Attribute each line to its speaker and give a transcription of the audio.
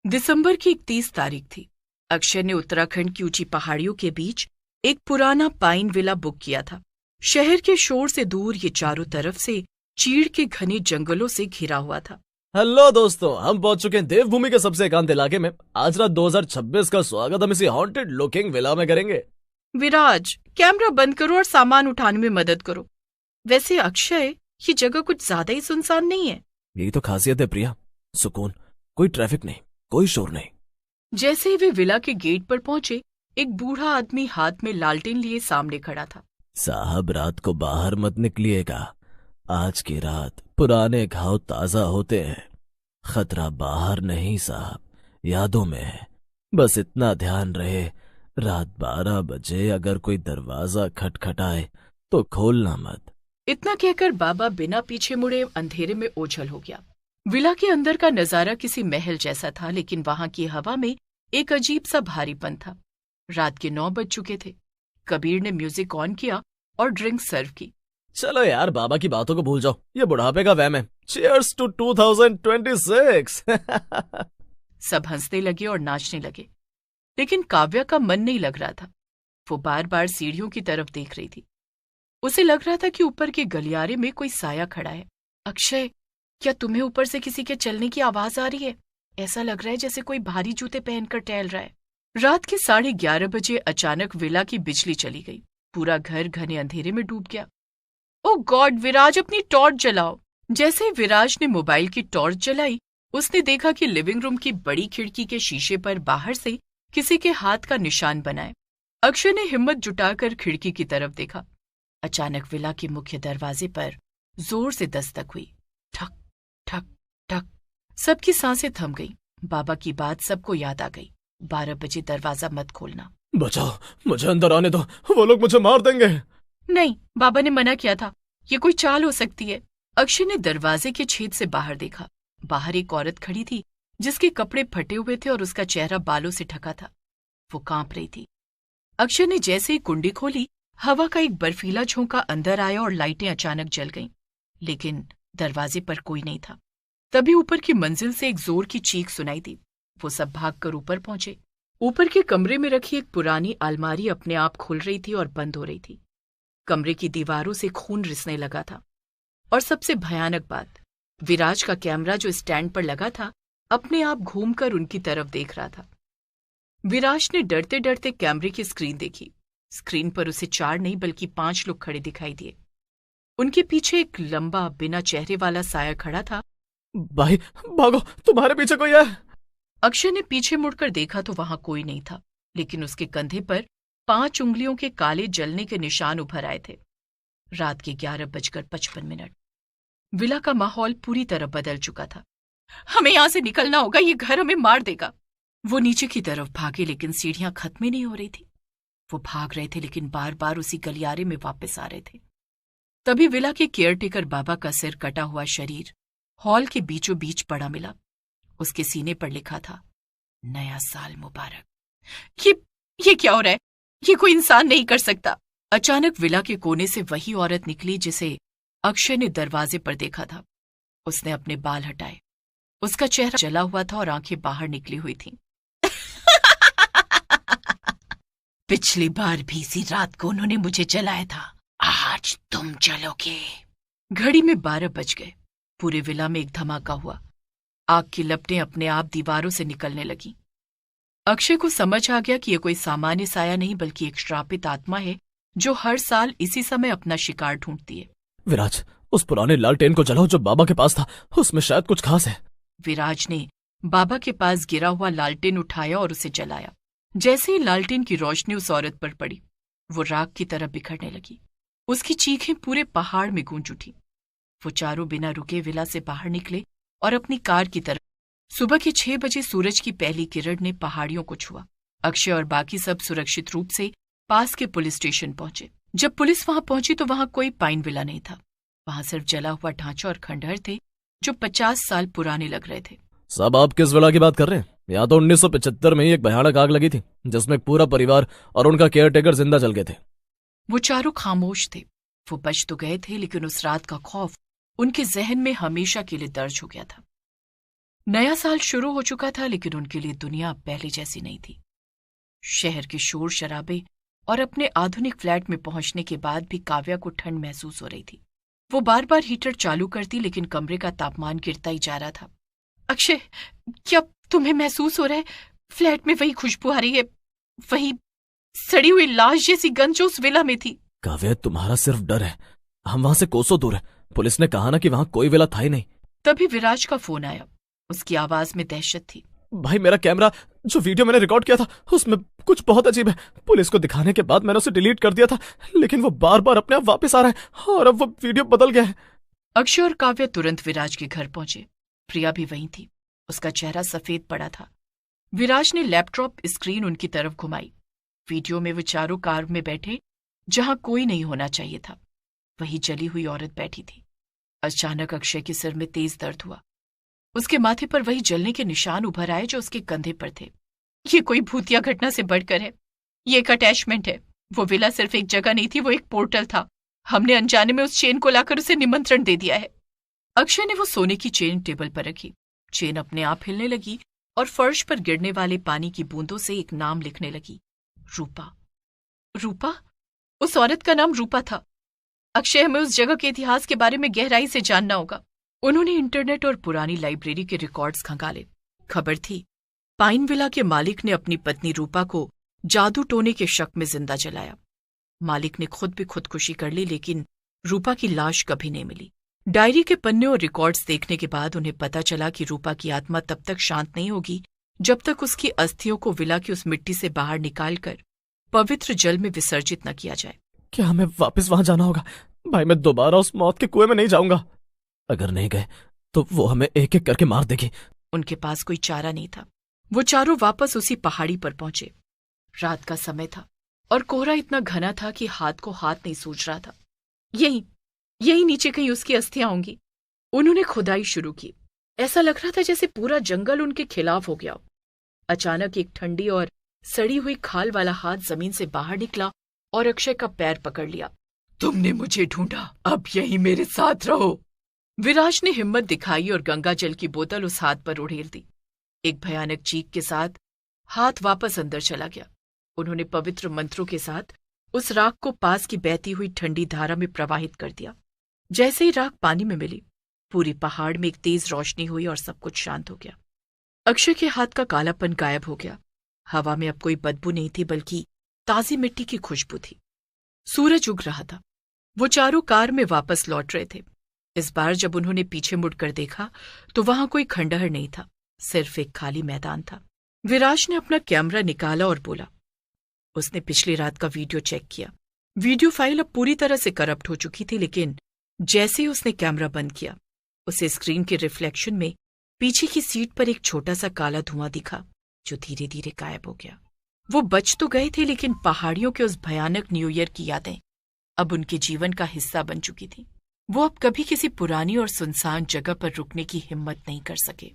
Speaker 1: दिसंबर की 31 तारीख थी। अक्षय ने उत्तराखंड की ऊंची पहाड़ियों के बीच एक पुराना पाइन विला बुक किया था। शहर के शोर से दूर ये चारों तरफ से चीड़ के घने जंगलों से घिरा हुआ था।
Speaker 2: हेलो दोस्तों, हम पहुंच चुके हैं देवभूमि के सबसे एकांत इलाके में। आज रात 2026 का स्वागत हम इसी हॉन्टेड लुकिंग विला में करेंगे।
Speaker 1: विराज, कैमरा बंद करो और सामान उठाने में मदद करो। वैसे अक्षय, ये जगह कुछ ज्यादा ही सुनसान नहीं है?
Speaker 2: यही तो खासियत है प्रिया, सुकून, कोई ट्रैफिक नहीं, कोई शोर नहीं।
Speaker 1: जैसे ही वे विला के गेट पर पहुंचे, एक बूढ़ा आदमी हाथ में लालटेन लिए सामने खड़ा था।
Speaker 2: साहब, रात को बाहर मत निकलिएगा। आज की रात पुराने घाव ताजा होते हैं। खतरा बाहर नहीं साहब, यादों में है। बस इतना ध्यान रहे, रात 12 बजे अगर कोई दरवाजा खटखटाए तो खोलना मत।
Speaker 1: इतना कहकर बाबा बिना पीछे मुड़े अंधेरे में ओझल हो गया। विला के अंदर का नजारा किसी महल जैसा था, लेकिन वहां की हवा में एक अजीब सा भारीपन था। रात के 9 बज चुके थे। कबीर ने म्यूजिक ऑन किया और ड्रिंक सर्व की।
Speaker 2: चलो यार, बाबा की बातों को भूल जाओ, ये बुढ़ापे का वहम है। Cheers to 2026।
Speaker 1: सब हंसने लगे और नाचने लगे, लेकिन काव्या का मन नहीं लग रहा था। वो बार बार सीढ़ियों की तरफ देख रही थी। उसे लग रहा था कि ऊपर के गलियारे में कोई साया खड़ा है। अक्षय, क्या तुम्हें ऊपर से किसी के चलने की आवाज आ रही है? ऐसा लग रहा है जैसे कोई भारी जूते पहनकर टहल रहा है। रात के 11:30 बजे अचानक विला की बिजली चली गई। पूरा घर घने अंधेरे में डूब गया। ओ गॉड, विराज, अपनी टॉर्च जलाओ। जैसे ही विराज ने मोबाइल की टॉर्च जलाई, उसने देखा कि लिविंग रूम की बड़ी खिड़की के शीशे पर बाहर से किसी के हाथ का निशान बना है। अक्षय ने हिम्मत जुटाकर खिड़की की तरफ देखा। अचानक विला के मुख्य दरवाजे पर जोर से दस्तक हुई। ठक ठक ठक। सबकी सांसें थम गई। बाबा की बात सबको याद आ गई। 12 बजे दरवाजा मत खोलना।
Speaker 2: बचाओ, मुझे अंदर आने दो, वो लोग मुझे मार देंगे।
Speaker 1: नहीं, बाबा ने मना किया था, ये कोई चाल हो सकती है। अक्षय ने दरवाजे के छेद से बाहर देखा। बाहर एक औरत खड़ी थी जिसके कपड़े फटे हुए थे और उसका चेहरा बालों से ढका था। वो कांप रही थी। अक्षय ने जैसे ही कुंडी खोली, हवा का एक बर्फीला झोंका अंदर आया और लाइटें अचानक जल गईं। लेकिन दरवाजे पर कोई नहीं था। तभी ऊपर की मंजिल से एक जोर की चीख सुनाई दी। वो सब भागकर ऊपर पहुंचे। ऊपर के कमरे में रखी एक पुरानी अलमारी अपने आप खुल रही थी और बंद हो रही थी। कमरे की दीवारों से खून रिसने लगा था। और सबसे भयानक बात, विराज का कैमरा जो स्टैंड पर लगा था, अपने आप घूमकर उनकी तरफ देख रहा था। विराज ने डरते डरते कैमरे की स्क्रीन देखी। स्क्रीन पर उसे 4 नहीं बल्कि 5 लोग खड़े दिखाई दिए। उनके पीछे एक लंबा बिना चेहरे वाला साया खड़ा था।
Speaker 2: भाई भागो, तुम्हारे पीछे कोई है।
Speaker 1: अक्षय ने पीछे मुड़कर देखा तो वहां कोई नहीं था, लेकिन उसके कंधे पर 5 उंगलियों के काले जलने के निशान उभर आए थे। रात के 11:55। विला का माहौल पूरी तरह बदल चुका था। हमें यहां से निकलना होगा, ये घर हमें मार देगा। वो नीचे की तरफ भागे, लेकिन सीढ़ियां खत्म ही नहीं हो रही थी। वो भाग रहे थे लेकिन बार बार उसी गलियारे में वापस आ रहे थे। तभी विला के केयरटेकर बाबा का सिर कटा हुआ शरीर हॉल के बीचों बीच पड़ा मिला। उसके सीने पर लिखा था, नया साल मुबारक। ये क्या हो रहा है? ये कोई इंसान नहीं कर सकता। अचानक विला के कोने से वही औरत निकली जिसे अक्षय ने दरवाजे पर देखा था। उसने अपने बाल हटाए। उसका चेहरा जला हुआ था और आंखें बाहर निकली हुई थीं। पिछली बार भी इसी रात को उन्होंने मुझे जलाया था, आज तुम जलोगे। घड़ी में 12 बज गए। पूरे विला में एक धमाका हुआ। आग की लपटें अपने आप दीवारों से निकलने लगीं। अक्षय को समझ आ गया कि यह कोई सामान्य साया नहीं बल्कि एक श्रापित आत्मा है जो हर साल इसी समय अपना शिकार ढूंढती है।
Speaker 2: विराज, उस पुराने लालटेन को जलाओ जो बाबा के पास था, उसमें शायद कुछ खास है।
Speaker 1: विराज ने बाबा के पास गिरा हुआ लालटेन उठाया और उसे जलाया। जैसे ही लालटेन की रोशनी उस औरत पर पड़ी, वो राख की तरह बिखरने लगी। उसकी चीखें पूरे पहाड़ में गूंज उठी। वो चारों बिना रुके विला से बाहर निकले और अपनी कार की तरफ। सुबह के 6 बजे सूरज की पहली किरण ने पहाड़ियों को छुआ। अक्षय और बाकी सब सुरक्षित रूप से पास के पुलिस स्टेशन पहुंचे। जब पुलिस वहां पहुंची तो वहां कोई पाइन विला नहीं था। वहां सिर्फ जला हुआ ढांचा और खंडहर थे जो 50 साल पुराने लग रहे थे।
Speaker 2: साहब, आप किस विला की बात कर रहे हैं? यहाँ तो 1975 में ही एक भयानक आग लगी थी जिसमें पूरा परिवार और उनका केयरटेकर जिंदा जल गए थे।
Speaker 1: वो चारों खामोश थे। वो बच तो गए थे, लेकिन उस रात का खौफ उनके जहन में हमेशा के लिए दर्ज हो गया था। नया साल शुरू हो चुका था, लेकिन उनके लिए दुनिया अब पहले जैसी नहीं थी। शहर के शोर शराबे और अपने आधुनिक फ्लैट में पहुंचने के बाद भी काव्या को ठंड महसूस हो रही थी। वो बार बार हीटर चालू करती, लेकिन कमरे का तापमान गिरता ही जा रहा था। अक्षय, क्या तुम्हें महसूस हो रहा है फ्लैट में वही खुशबू आ रही है, वही सड़ी हुई लाश जैसी गंध जो उस विला में थी?
Speaker 2: काव्या, तुम्हारा सिर्फ डर है, हम वहां से कोसों दूर है। पुलिस ने कहा ना कि वहां कोई विला था ही नहीं।
Speaker 1: तभी विराज का फोन आया। उसकी आवाज में दहशत थी।
Speaker 2: भाई, मेरा कैमरा, जो वीडियो मैंने रिकॉर्ड किया था उसमें कुछ बहुत अजीब है। पुलिस को दिखाने के बाद मैंने उसे डिलीट कर दिया था, लेकिन वो बार बार अपने आप वापस आ रहा है और अब वो वीडियो बदल गया है।
Speaker 1: अक्षय और काव्या तुरंत विराज के घर पहुंचे। प्रिया भी वहीं थी। उसका चेहरा सफेद पड़ा था। विराज ने लैपटॉप स्क्रीन उनकी तरफ घुमाई। वीडियो में वो चारों कार में बैठे, जहां कोई नहीं होना चाहिए था। वही जली हुई औरत बैठी थी। अचानक अक्षय के सिर में तेज दर्द हुआ। उसके माथे पर वही जलने के निशान उभर आए जो उसके कंधे पर थे। ये कोई भूतिया घटना से बढ़कर है। ये एक अटैचमेंट है। वो विला सिर्फ एक जगह नहीं थी, वो एक पोर्टल था। हमने अनजाने में उस चेन को लाकर उसे निमंत्रण दे दिया है। अक्षय ने वो सोने की चेन टेबल पर रखी। चेन अपने आप हिलने लगी और फर्श पर गिरने वाले पानी की बूंदों से एक नाम लिखने लगी, रूपा। रूपा? उस औरत का नाम रूपा था। अक्षय, हमें उस जगह के इतिहास के बारे में गहराई से जानना होगा। उन्होंने इंटरनेट और पुरानी लाइब्रेरी के रिकॉर्ड्स खंगाले। खबर थी पाइन विला के मालिक ने अपनी पत्नी रूपा को जादू टोने के शक में जिंदा जलाया। मालिक ने खुद भी खुदकुशी कर ली, लेकिन रूपा की लाश कभी नहीं मिली। डायरी के पन्ने और रिकॉर्ड्स देखने के बाद उन्हें पता चला कि रूपा की आत्मा तब तक शांत नहीं होगी जब तक उसकी अस्थियों को विला की उस मिट्टी से बाहर निकालकर पवित्र जल में विसर्जित न किया जाए।
Speaker 2: क्या हमें वापस वहां जाना होगा? भाई, मैं दोबारा उस मौत के कुएं में नहीं जाऊंगा। अगर नहीं गए तो वो हमें एक एक करके मार देगी।
Speaker 1: उनके पास कोई चारा नहीं था। वो चारों वापस उसी पहाड़ी पर पहुंचे। रात का समय था और कोहरा इतना घना था कि हाथ को हाथ नहीं सूझ रहा था। यही नीचे कहीं उसकी अस्थियां होंगी। उन्होंने खुदाई शुरू की। ऐसा लग रहा था जैसे पूरा जंगल उनके खिलाफ हो गया हो। अचानक एक ठंडी और सड़ी हुई खाल वाला हाथ जमीन से बाहर निकला और अक्षय का पैर पकड़ लिया। तुमने मुझे ढूंढा, अब यही मेरे साथ रहो। विराज ने हिम्मत दिखाई और गंगा जल की बोतल उस हाथ पर उड़ेल दी। एक भयानक चीख के साथ हाथ वापस अंदर चला गया। उन्होंने पवित्र मंत्रों के साथ उस राख को पास की बहती हुई ठंडी धारा में प्रवाहित कर दिया। जैसे ही राख पानी में मिली, पूरी पहाड़ में एक तेज रोशनी हुई और सब कुछ शांत हो गया। अक्षय के हाथ का कालापन गायब हो गया। हवा में अब कोई बदबू नहीं थी, बल्कि ताजी मिट्टी की खुशबू थी। सूरज उग रहा था। वो चारों कार में वापस लौट रहे थे। इस बार जब उन्होंने पीछे मुड़कर देखा तो वहां कोई खंडहर नहीं था, सिर्फ एक खाली मैदान था। विराज ने अपना कैमरा निकाला और बोला। उसने पिछली रात का वीडियो चेक किया। वीडियो फाइल अब पूरी तरह से करप्ट हो चुकी थी, लेकिन जैसे ही उसने कैमरा बंद किया, उसे स्क्रीन के रिफ्लेक्शन में पीछे की सीट पर एक छोटा सा काला धुआं दिखा, जो धीरे धीरे गायब हो गया। वो बच तो गए थे, लेकिन पहाड़ियों के उस भयानक न्यू ईयर की यादें अब उनके जीवन का हिस्सा बन चुकी थी। वो अब कभी किसी पुरानी और सुनसान जगह पर रुकने की हिम्मत नहीं कर सके।